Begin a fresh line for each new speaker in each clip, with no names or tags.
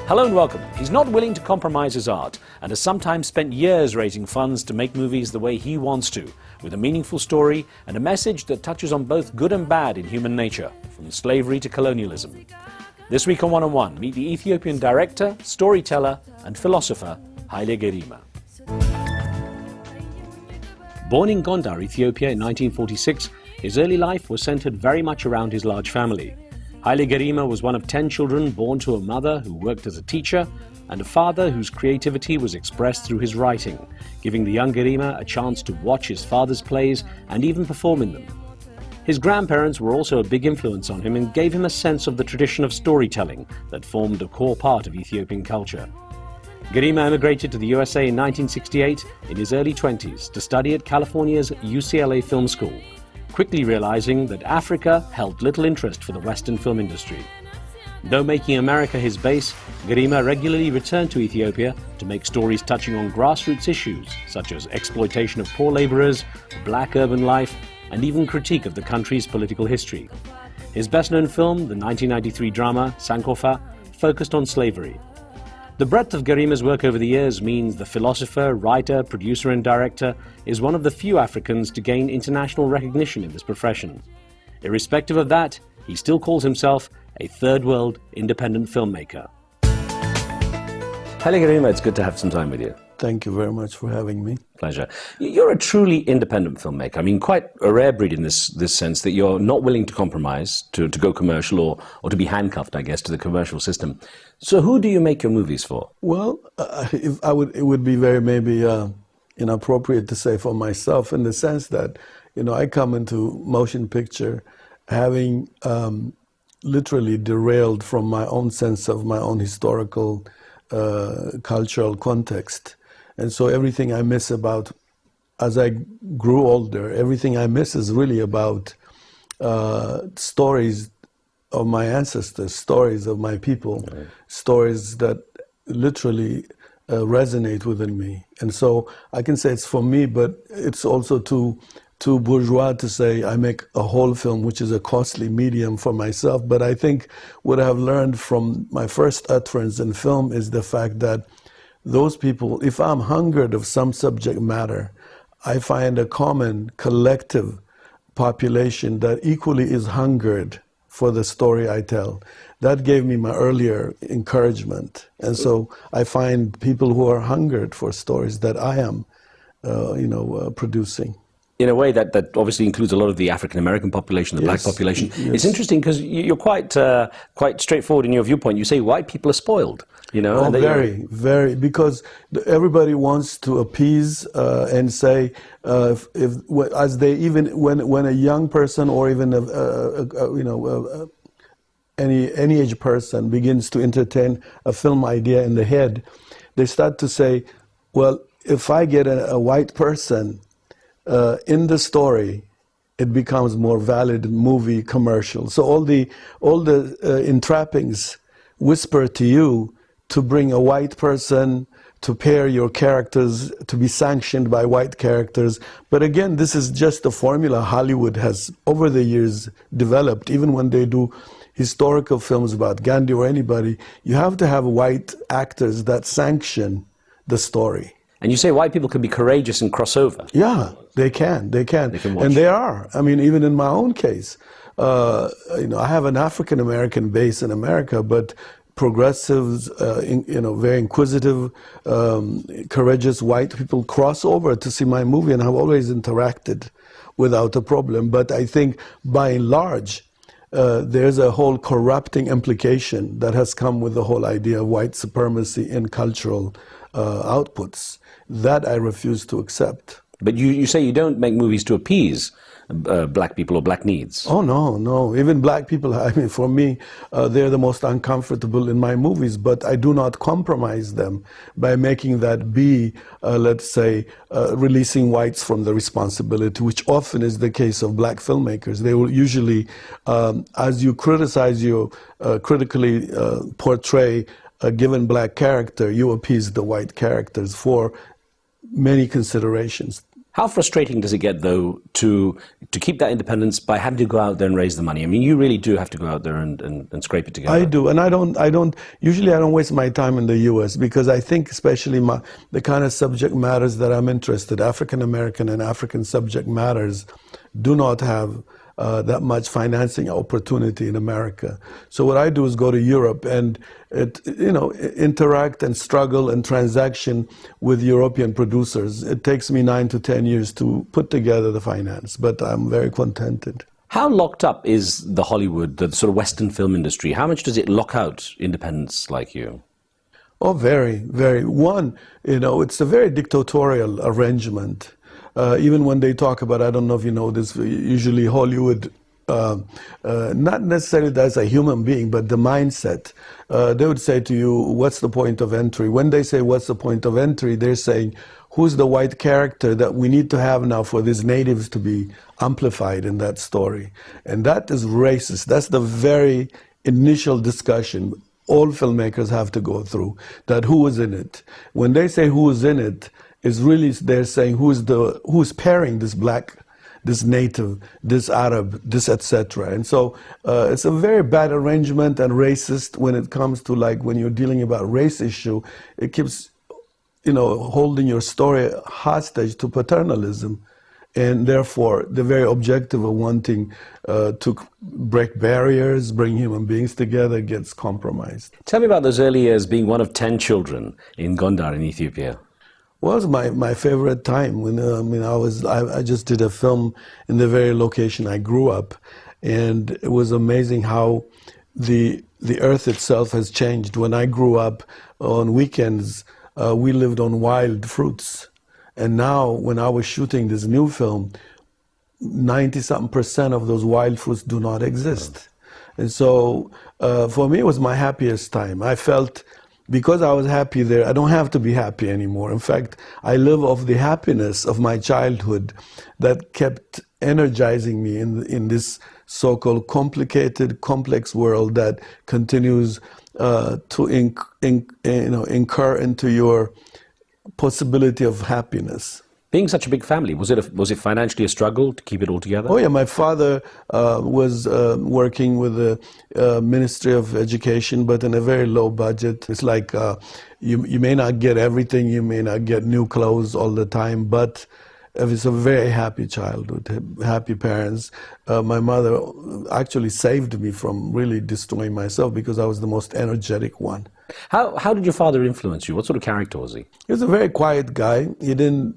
Hello and welcome. He's not willing to compromise his art and has sometimes spent years raising funds to make movies the way he wants to, with a meaningful story and a message that touches on both good and bad in human nature, from slavery to colonialism. This week on One-on-One, meet the Ethiopian director, storyteller and philosopher Haile Gerima. Born in Gondar, Ethiopia in 1946, his early life was centered very much around his large family. Haile Gerima was one of 10 children born to a mother who worked as a teacher and a father whose creativity was expressed through his writing, giving the young Gerima a chance to watch his father's plays and even perform in them. His grandparents were also a big influence on him and gave him a sense of the tradition of storytelling that formed a core part of Ethiopian culture. Gerima emigrated to the USA in 1968 in his early 20s to study at California's UCLA Film School, quickly realizing that Africa held little interest for the Western film industry. Though making America his base, Gerima regularly returned to Ethiopia to make stories touching on grassroots issues such as exploitation of poor laborers, black urban life, and even critique of the country's political history. His best-known film, the 1993 drama Sankofa, focused on slavery. The breadth of Gerima's work over the years means the philosopher, writer, producer and director is one of the few Africans to gain international recognition in this profession. Irrespective of that, he still calls himself a third-world independent filmmaker. Haile Gerima, it's good to have some time with you.
Thank you very much for having me.
Pleasure. You're a truly independent filmmaker. I mean, quite a rare breed in this sense that you're not willing to compromise, to go commercial or to be handcuffed, I guess, to the commercial system. So who do you make your movies for?
Well, it would be very maybe inappropriate to say for myself in the sense that, I come into motion picture having literally derailed from my own sense of my own historical cultural context. And so everything I miss about, as I grew older, everything I miss is really about stories of my ancestors, stories of my people, right. Stories that literally resonate within me. And so I can say it's for me, but it's also too bourgeois to say I make a whole film, which is a costly medium for myself. But I think what I've learned from my first utterance in film is the fact that those people, if I'm hungered of some subject matter, I find a common collective population that equally is hungered for the story I tell. That gave me my earlier encouragement. And so I find people who are hungered for stories that I am, producing.
In a way that obviously includes a lot of the African-American population, the black population. Yes. It's interesting because you're quite straightforward in your viewpoint. You say white people are spoiled,
Oh, very, because everybody wants to appease and say, when a young person or even any age person begins to entertain a film idea in the head, they start to say, well, if I get a white person in the story, it becomes more valid movie commercial. So all the entrappings whisper to you to bring a white person, to pair your characters, to be sanctioned by white characters. But again, this is just a formula Hollywood has over the years developed. Even when they do historical films about Gandhi or anybody, you have to have white actors that sanction the story.
And you say white people can be courageous and cross over.
Yeah, they can. They can watch. And they are. I mean, even in my own case, I have an African-American base in America, but progressives, very inquisitive, courageous white people cross over to see my movie, and I've always interacted without a problem. But I think by and large, there's a whole corrupting implication that has come with the whole idea of white supremacy in cultural outputs that I refuse to accept.
But you say you don't make movies to appease black people or black needs.
Oh, no. Even black people, I mean, for me, they're the most uncomfortable in my movies, but I do not compromise them by making that be, let's say, releasing whites from the responsibility, which often is the case of black filmmakers. They will usually, as you criticize, you critically portray a given black character, you appease the white characters for many considerations.
How frustrating does it get, though, to keep that independence by having to go out there and raise the money? I mean, you really do have to go out there and scrape it together.
I do, and usually I don't waste my time in the U.S. because I think especially the kind of subject matters that I'm interested, African American and African subject matters, do not have that much financing opportunity in America. So what I do is go to Europe and interact and struggle and transaction with European producers. It takes me 9 to 10 years to put together the finance, but I'm very contented.
How locked up is the Hollywood, the sort of Western film industry? How much does it lock out independents like you?
Oh, very, very. One, it's a very dictatorial arrangement. Even when they talk about, I don't know if you know this, usually Hollywood, not necessarily as a human being, but the mindset. They would say to you, what's the point of entry? When they say, what's the point of entry, they're saying, who's the white character that we need to have now for these natives to be amplified in that story? And that is racist. That's the very initial discussion all filmmakers have to go through, that who is in it. When they say who is in it, is really they're saying who's pairing this black, this native, this Arab, this etc. And so it's a very bad arrangement and racist when it comes to when you're dealing about race issue. It keeps holding your story hostage to paternalism, and therefore the very objective of wanting to break barriers, bring human beings together gets compromised.
Tell me about those early years being one of 10 children in Gondar in Ethiopia.
Was my favorite time when I just did a film in the very location I grew up, and it was amazing how the earth itself has changed. When I grew up, on weekends we lived on wild fruits, and now when I was shooting this new film, 90-something% of those wild fruits do not exist. And so for me it was my happiest time. I felt, because I was happy there, I don't have to be happy anymore. In fact, I live off the happiness of my childhood that kept energizing me in this so-called complicated, complex world that continues to incur into your possibility of happiness.
Being such a big family, was it financially a struggle to keep it all together?
Oh yeah, my father was working with the Ministry of Education, but in a very low budget. It's like you may not get everything, you may not get new clothes all the time, but it's a very happy childhood, happy parents. My mother actually saved me from really destroying myself because I was the most energetic one.
How did your father influence you? What sort of character was he?
He was a very quiet guy. He didn't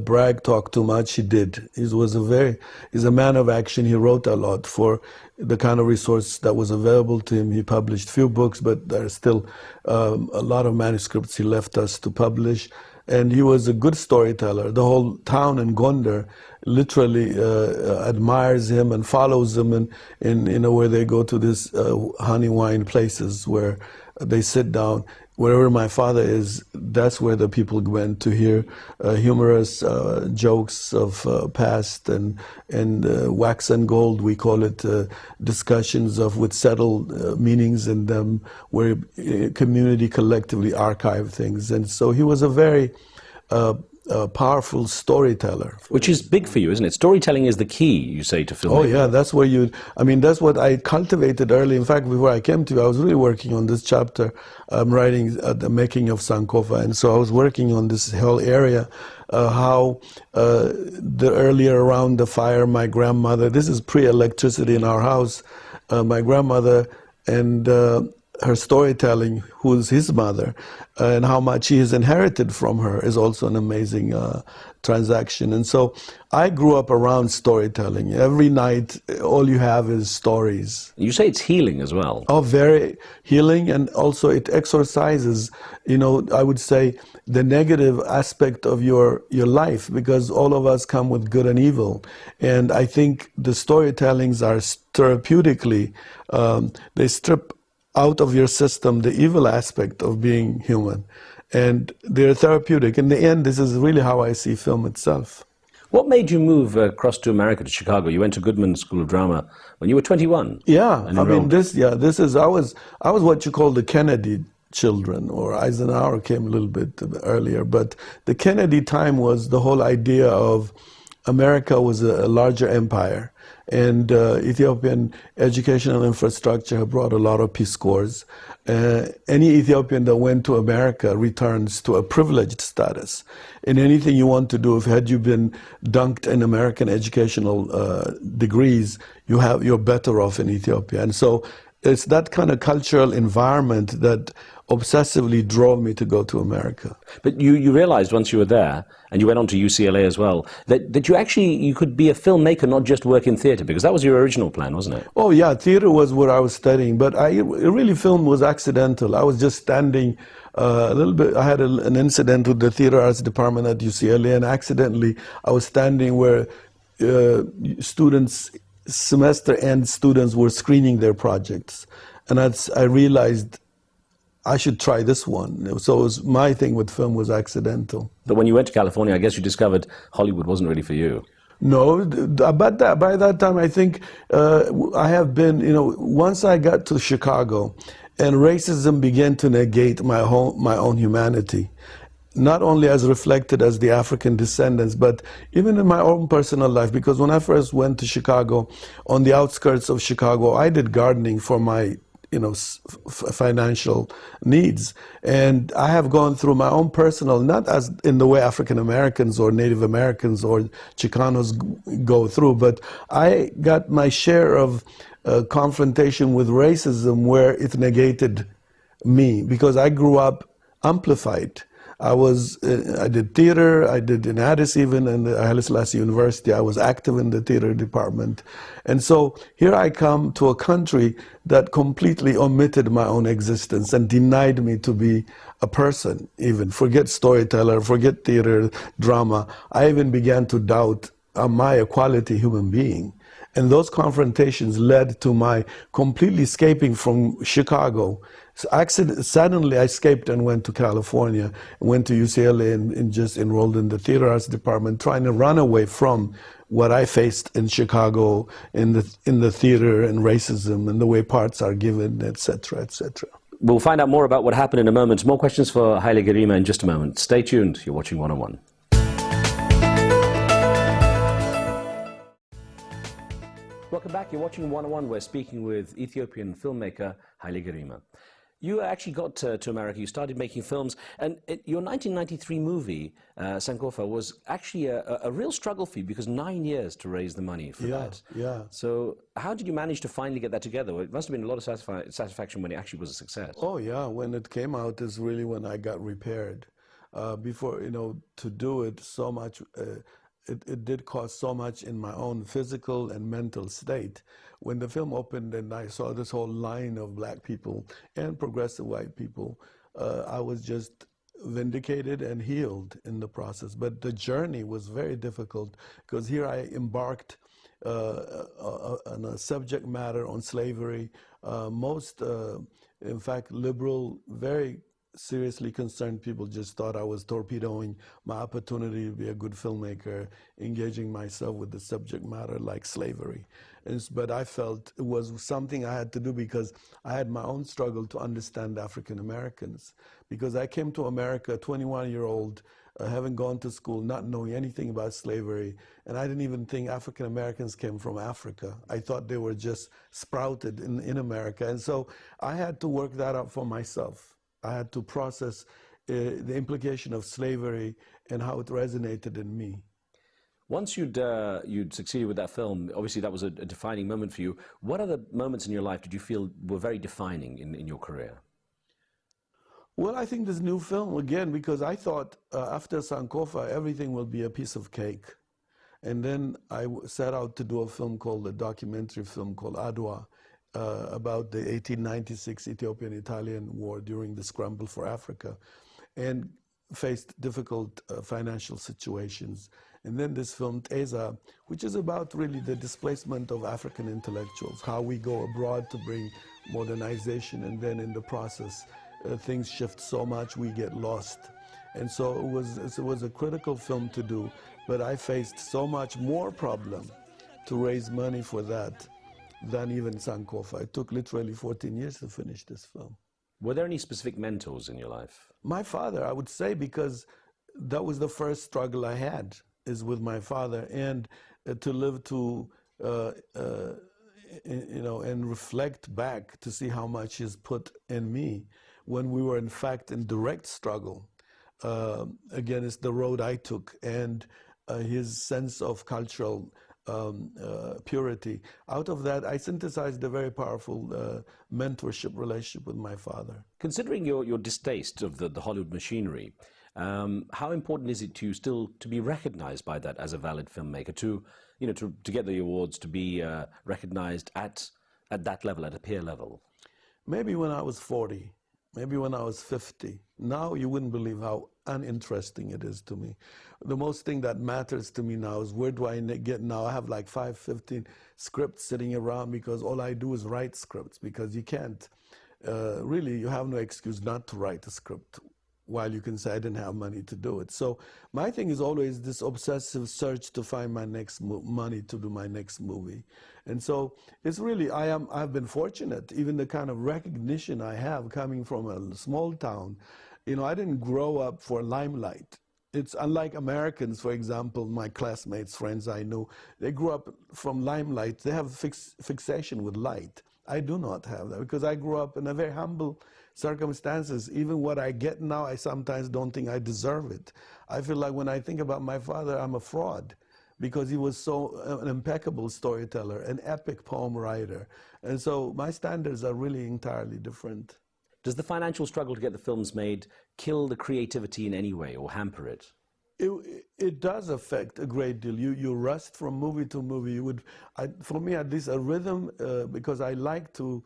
brag, talk too much. He did. He's a man of action. He wrote a lot for the kind of resource that was available to him. He published few books, but there are still a lot of manuscripts he left us to publish. And he was a good storyteller. The whole town in Gondar literally admires him and follows him, and where they go to this honey wine places where they sit down. Wherever my father is, that's where the people went to hear humorous jokes of past and wax and gold, we call it, discussions with settled meanings in them, where community collectively archive things. And so he was a very powerful storyteller.
Which is big for you, isn't it? Storytelling is the key, you say, to filmmaking.
Oh yeah, that's where that's what I cultivated early. In fact, before I came to you, I was really working on this chapter. I'm writing the making of Sankofa, and so I was working on this whole area, how the earlier around the fire, my grandmother, this is pre-electricity in our house, my grandmother and her storytelling, who's his mother, and how much he has inherited from her is also an amazing transaction. And so I grew up around storytelling. Every night, all you have is stories.
You say it's healing as well.
Oh, very healing, and also it exorcises, I would say, the negative aspect of your life, because all of us come with good and evil. And I think the storytellings are therapeutically, they strip out of your system the evil aspect of being human, and they're therapeutic. In the end, this is really how I see film itself.
What made you move across to America, to Chicago? You went to Goodman School of Drama when you were 21.
Yeah, I was what you call the Kennedy children, or Eisenhower came a little bit earlier. But the Kennedy time was the whole idea of America was a larger empire, and Ethiopian educational infrastructure brought a lot of Peace Corps. Any Ethiopian that went to America returns to a privileged status. In anything you want to do, if had you been dunked in American educational degrees, you're better off in Ethiopia. And so it's that kind of cultural environment that obsessively drove me to go to America.
But you realized once you were there, and you went on to UCLA as well, that you could be a filmmaker, not just work in theater, because that was your original plan, wasn't it?
Oh yeah, theater was what I was studying, but really film was accidental. I was just standing a little bit. I had an incident with the theater arts department at UCLA, and accidentally I was standing where students, semester end students, were screening their projects, and I realized I should try this one. So my thing with film was accidental.
But when you went to California, I guess you discovered Hollywood wasn't really for you.
No, but by that time, I think I have been, once I got to Chicago and racism began to negate my own humanity, not only as reflected as the African descendants, but even in my own personal life. Because when I first went to Chicago, on the outskirts of Chicago, I did gardening for my financial needs. And I have gone through my own personal, not as in the way African Americans or Native Americans or Chicanos go through, but I got my share of confrontation with racism where it negated me, because I grew up amplified. I did theater, I did in Addis even, and Haile Selassie University. I was active in the theater department. And so here I come to a country that completely omitted my own existence and denied me to be a person even. Forget storyteller, forget theater, drama. I even began to doubt my equality human being. And those confrontations led to my completely escaping from Chicago. Suddenly I escaped and went to California, went to UCLA and just enrolled in the theater arts department, trying to run away from what I faced in Chicago in the theater and racism and the way parts are given, etc., etc.
We'll find out more about what happened in a moment. More questions for Haile Gerima in just a moment. Stay tuned. You're watching One on One. Welcome back. You're watching One on One. We're speaking with Ethiopian filmmaker Haile Gerima. You actually got to America, you started making films, and your 1993 movie, Sankofa, was actually a real struggle for you, because 9 years to raise the money for that.
Yeah.
So how did you manage to finally get that together? Well, it must have been a lot of satisfaction when it actually was a success.
Oh yeah, when it came out is really when I got repaired. Before, to do it so much, it did cost so much in my own physical and mental state. When the film opened and I saw this whole line of black people and progressive white people, I was just vindicated and healed in the process. But the journey was very difficult, because here I embarked on a subject matter on slavery. In fact, liberal, very seriously concerned people just thought I was torpedoing my opportunity to be a good filmmaker, engaging myself with the subject matter like slavery. But I felt it was something I had to do, because I had my own struggle to understand African Americans. Because I came to America, 21-year-old, having gone to school, not knowing anything about slavery, and I didn't even think African Americans came from Africa. I thought they were just sprouted in America. And so I had to work that out for myself. I had to process the implication of slavery and how it resonated in me.
Once you'd succeeded with that film, obviously that was a defining moment for you. What other moments in your life did you feel were very defining in your career?
Well, I think this new film, again, because I thought after Sankofa, everything will be a piece of cake. And then I set out to do a documentary film called Adwa, about the 1896 Ethiopian-Italian War during the scramble for Africa, and faced difficult financial situations. And then this film, Teza, which is about really the displacement of African intellectuals, how we go abroad to bring modernization, and then in the process, things shift so much we get lost. And so it was a critical film to do, but I faced so much more problem to raise money for that than even Sankofa. It took literally 14 years to finish this film.
Were there any specific mentors in your life?
My father, I would say, because that was the first struggle I had, is with my father, and to live to, and reflect back to see how much he's put in me when we were in fact in direct struggle against the road I took, and his sense of cultural purity. Out of that, I synthesized a very powerful mentorship relationship with my father.
Considering your distaste of the Hollywood machinery, how important is it to you still to be recognized by that as a valid filmmaker, to get the awards, to be recognized at that level, at a peer level?
Maybe when I was 40, maybe when I was 50. Now you wouldn't believe how uninteresting it is to me. The most thing that matters to me now is, where do I get now? I have like 15 scripts sitting around, because all I do is write scripts, because you can't, really, you have no excuse not to write a script, while you can say I didn't have money to do it. So my thing is always this obsessive search to find my next money to do my next movie. And so it's really, I've been fortunate, even the kind of recognition I have coming from a small town. I didn't grow up for limelight. It's unlike Americans, for example, my classmates, friends I knew, they grew up from limelight. They have fixation with light. I do not have that, because I grew up in a very humble circumstances. Even what I get now, I sometimes don't think I deserve it. I feel like when I think about my father, I'm a fraud, because he was so an impeccable storyteller, an epic poem writer. And so my standards are really entirely different.
Does the financial struggle to get the films made kill the creativity in any way or hamper it?
It does affect a great deal. You rust from movie to movie. For me at least, a rhythm, because I like to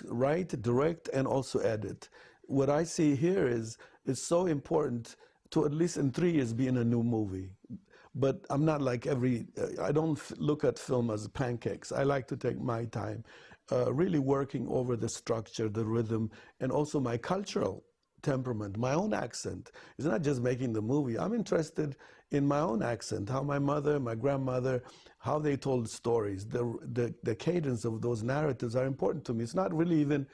write, direct, and also edit. What I see here is it's so important to at least in 3 years be in a new movie. But I'm not like I don't look at film as pancakes. I like to take my time, really working over the structure, the rhythm, and also my cultural temperament, my own accent. It's not just making the movie. I'm interested in my own accent, how my mother, my grandmother, how they told stories. The cadence of those narratives are important to me. It's not really even,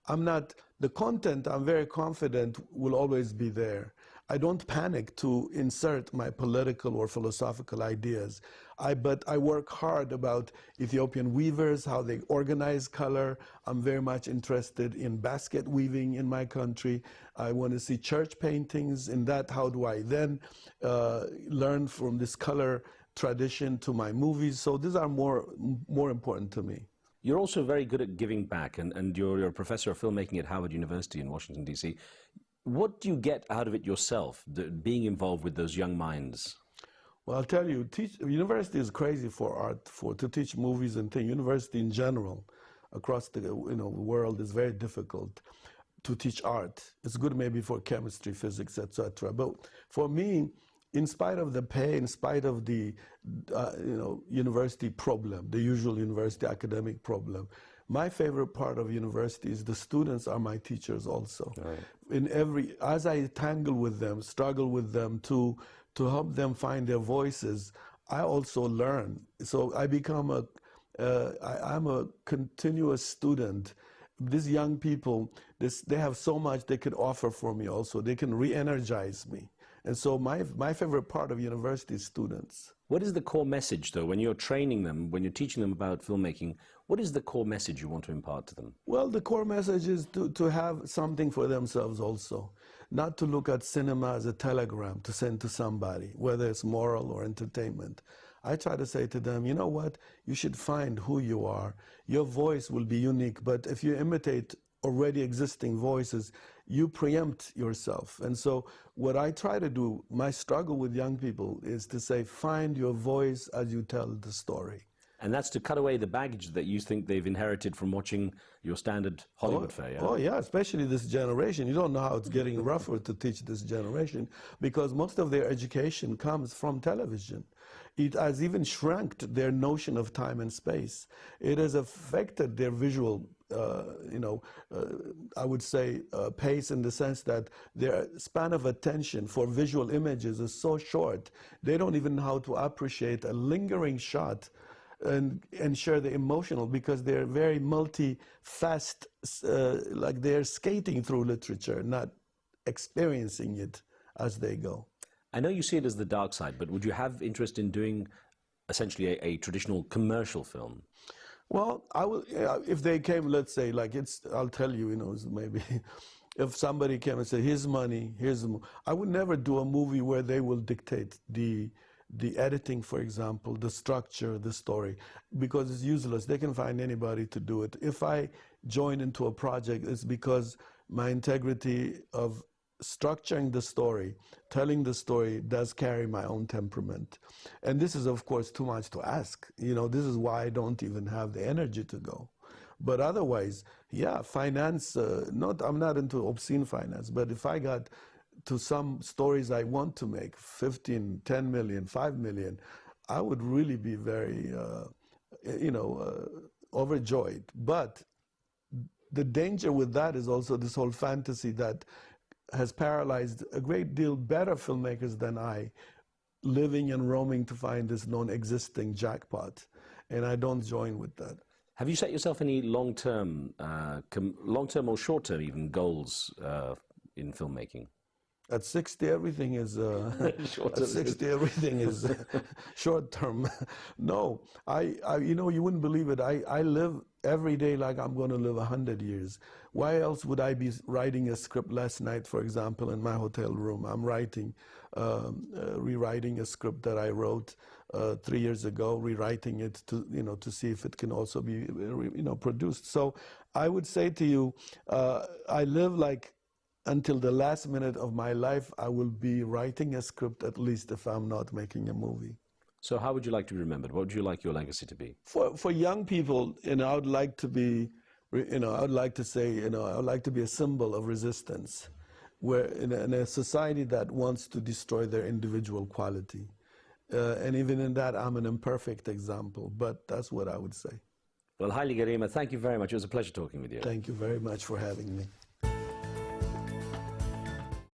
the content, I'm very confident, will always be there. I don't panic to insert my political or philosophical ideas. But I work hard about Ethiopian weavers, how they organize color. I'm very much interested in basket weaving in my country. I want to see church paintings. In that, how do I then learn from this color tradition to my movies? So these are more important to me.
You're also very good at giving back, and you're a professor of filmmaking at Howard University in Washington, D.C. What do you get out of it yourself, being involved with those young minds?
Well, I'll tell you, university is crazy for art, to teach movies and things. University in general, across the world, is very difficult to teach art. It's good maybe for chemistry, physics, etc. But for me, in spite of the pay, in spite of the university problem, the usual university academic problem, my favorite part of university is the students are my teachers also. Right. As I tangle with them, struggle with them to help them find their voices, I also learn. So I become I'm a continuous student. These young people, they have so much they could offer for me also. They can re-energize me. And so my favorite part of university is students.
What is the core message, though, when you're training them, when you're teaching them about filmmaking, what is the core message you want to impart to them?
Well, the core message is to have something for themselves also. Not to look at cinema as a telegram to send to somebody, whether it's moral or entertainment. I try to say to them, you know what, you should find who you are. Your voice will be unique, but if you imitate already existing voices, you preempt yourself. And so what I try to do, my struggle with young people, is to say, find your voice as you tell the story.
And that's to cut away the baggage that you think they've inherited from watching your standard Hollywood fare, yeah?
Oh, yeah, especially this generation. You don't know how it's getting rougher to teach this generation, because most of their education comes from television. It has even shrunk their notion of time and space. It has affected their visual I would say pace, in the sense that their span of attention for visual images is so short, they don't even know how to appreciate a lingering shot and share the emotional, because they're very multi-fast, like they're skating through literature, not experiencing it as they go.
I know you see it as the dark side, but would you have interest in doing essentially a traditional commercial film?
Well, I will, if they came, let's say, like I'll tell you, maybe if somebody came and said, here's money, I would never do a movie where they will dictate the editing, for example, the structure, the story, because it's useless. They can find anybody to do it. If I join into a project, it's because my integrity of structuring the story, telling the story, does carry my own temperament. And this is, of course, too much to ask. This is why I don't even have the energy to go. But otherwise, yeah, finance, I'm not into obscene finance, but if I got to some stories I want to make, 15, 10 million, 5 million, I would really be very, overjoyed. But the danger with that is also this whole fantasy that has paralyzed a great deal better filmmakers than I, living and roaming to find this non-existing jackpot. And I don't join with that.
Have you set yourself any long-term or short-term even goals in filmmaking?
At 60, everything is short term. No, you wouldn't believe it. I live every day like I'm going to live 100 years. Why else would I be writing a script last night, for example, in my hotel room? I'm rewriting a script that I wrote 3 years ago, rewriting it to see if it can also be produced. So I would say to you, I live like, until the last minute of my life, I will be writing a script, at least if I'm not making a movie.
So how would you like to be remembered? What would you like your legacy to be?
For young people, I would like to be, I would like to say, I would like to be a symbol of resistance, where in a society that wants to destroy their individual quality. And even in that, I'm an imperfect example, but that's what I would say.
Well, Haile Gerima, thank you very much. It was a pleasure talking with you.
Thank you very much for having me.